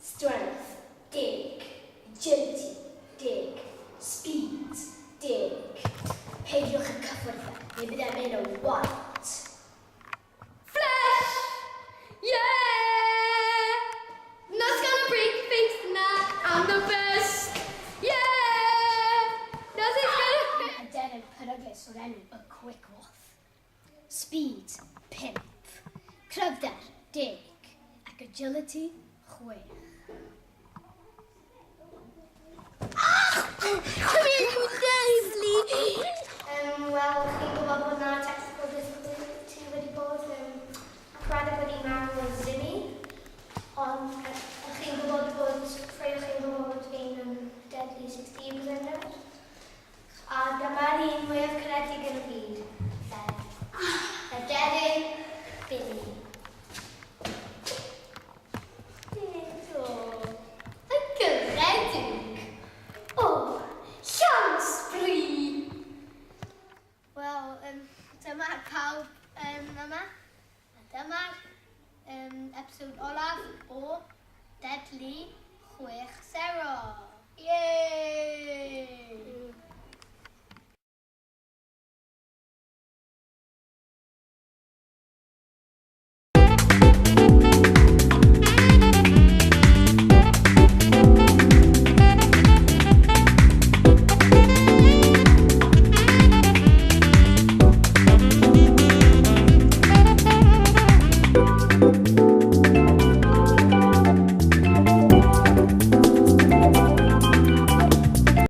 Strength, dig. Agility, dig. Speed, dig. Peidiwch yn cyffwrdd neu byddai'n mynd o wat. Flesh! Yeah! Not gonna break things tonight, I'm the best! Yeah! Nothing's gonna... A den yn peryglis o'r enw y quick wath. Speed, 5. Cryfder, 10. Ac agility, 6. Come here, you nicely! Wel, chi'n gwybod bod na technical difficulty wedi bod Credyd wedi marw o Zimmy, ond chi'n gwybod bod ffreuwch chi'n gwybod bod fi'n deadly 16%. A dyma'r un mwyaf caredig yn y byd. Y deryn Billy. Yn garedig! O, llansbri! Wel, dyma'r pawb yma. A dyma'r episod olaf o Deadly 60. Yay!